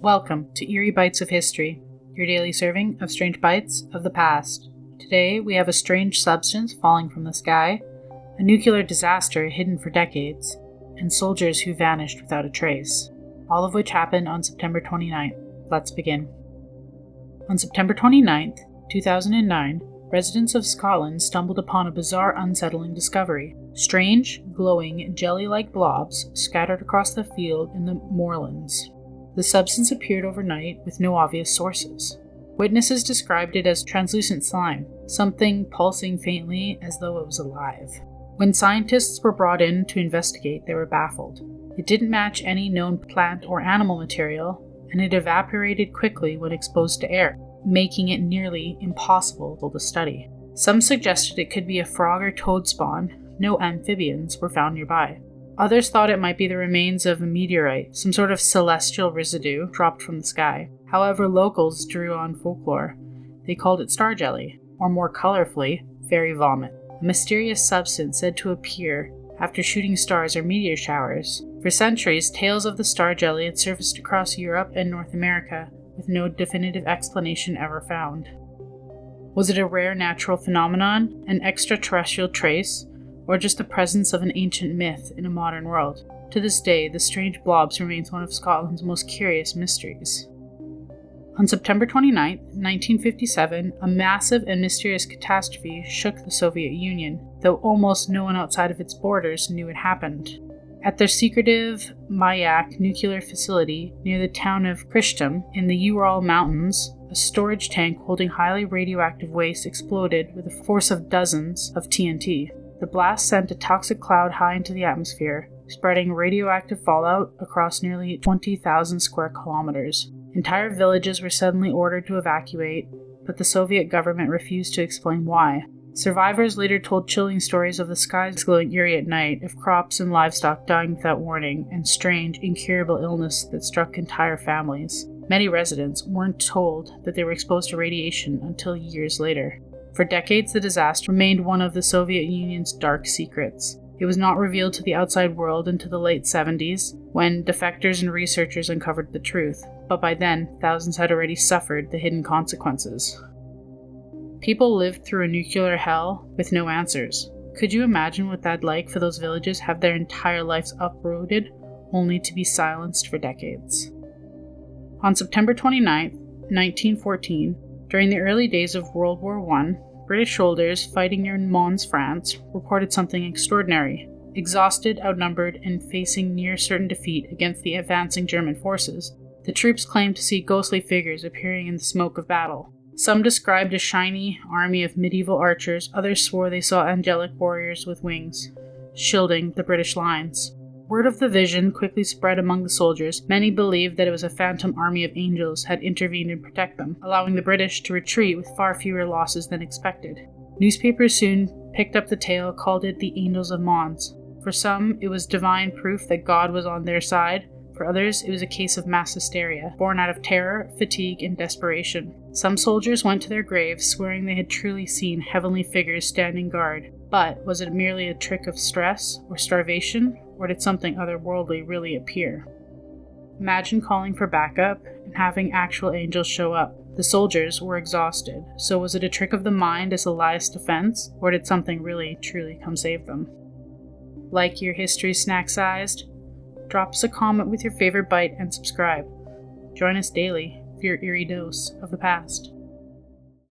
Welcome to Eerie Bites of History, your daily serving of strange bites of the past. Today we have a strange substance falling from the sky, a nuclear disaster hidden for decades, and soldiers who vanished without a trace, all of which happened on September 29th. Let's begin. On September 29th, 2009, residents of Scotland stumbled upon a bizarre, unsettling discovery. Strange, glowing, jelly-like blobs scattered across the field in the moorlands. The substance appeared overnight with no obvious sources. Witnesses described it as translucent slime, something pulsing faintly as though it was alive. When scientists were brought in to investigate, they were baffled. It didn't match any known plant or animal material, and it evaporated quickly when exposed to air, making it nearly impossible to study. Some suggested it could be a frog or toad spawn. No amphibians were found nearby. Others thought it might be the remains of a meteorite, some sort of celestial residue dropped from the sky. However, locals drew on folklore. They called it star jelly, or more colorfully, fairy vomit, a mysterious substance said to appear after shooting stars or meteor showers. For centuries, tales of the star jelly had surfaced across Europe and North America, with no definitive explanation ever found. Was it a rare natural phenomenon, an extraterrestrial trace, or just the presence of an ancient myth in a modern world? To this day, the strange blobs remains one of Scotland's most curious mysteries. On September 29, 1957, a massive and mysterious catastrophe shook the Soviet Union, though almost no one outside of its borders knew it happened. At their secretive Mayak nuclear facility near the town of Krishtom in the Ural Mountains, a storage tank holding highly radioactive waste exploded with a force of dozens of TNT. The blast sent a toxic cloud high into the atmosphere, spreading radioactive fallout across nearly 20,000 square kilometers. Entire villages were suddenly ordered to evacuate, but the Soviet government refused to explain why. Survivors later told chilling stories of the skies glowing eerie at night, of crops and livestock dying without warning, and strange, incurable illness that struck entire families. Many residents weren't told that they were exposed to radiation until years later. For decades, the disaster remained one of the Soviet Union's dark secrets. It was not revealed to the outside world until the late 70s, when defectors and researchers uncovered the truth, but by then, thousands had already suffered the hidden consequences. People lived through a nuclear hell with no answers. Could you imagine what that'd like for those villages have their entire lives uprooted, only to be silenced for decades? On September 29, 1914, during the early days of World War I, British soldiers fighting near Mons, France, reported something extraordinary. Exhausted, outnumbered, and facing near certain defeat against the advancing German forces, the troops claimed to see ghostly figures appearing in the smoke of battle. Some described a shiny army of medieval archers, others swore they saw angelic warriors with wings, shielding the British lines. Word of the vision quickly spread among the soldiers. Many believed that it was a phantom army of angels had intervened to protect them, allowing the British to retreat with far fewer losses than expected. Newspapers soon picked up the tale, called it the Angels of Mons. For some, it was divine proof that God was on their side. For others, it was a case of mass hysteria, born out of terror, fatigue, and desperation. Some soldiers went to their graves, swearing they had truly seen heavenly figures standing guard. But was it merely a trick of stress or starvation, or did something otherworldly really appear? Imagine calling for backup and having actual angels show up. The soldiers were exhausted, so was it a trick of the mind as a last defense, or did something really, truly come save them? Like your history snack-sized? Drop us a comment with your favorite bite and subscribe. Join us daily for your eerie dose of the past.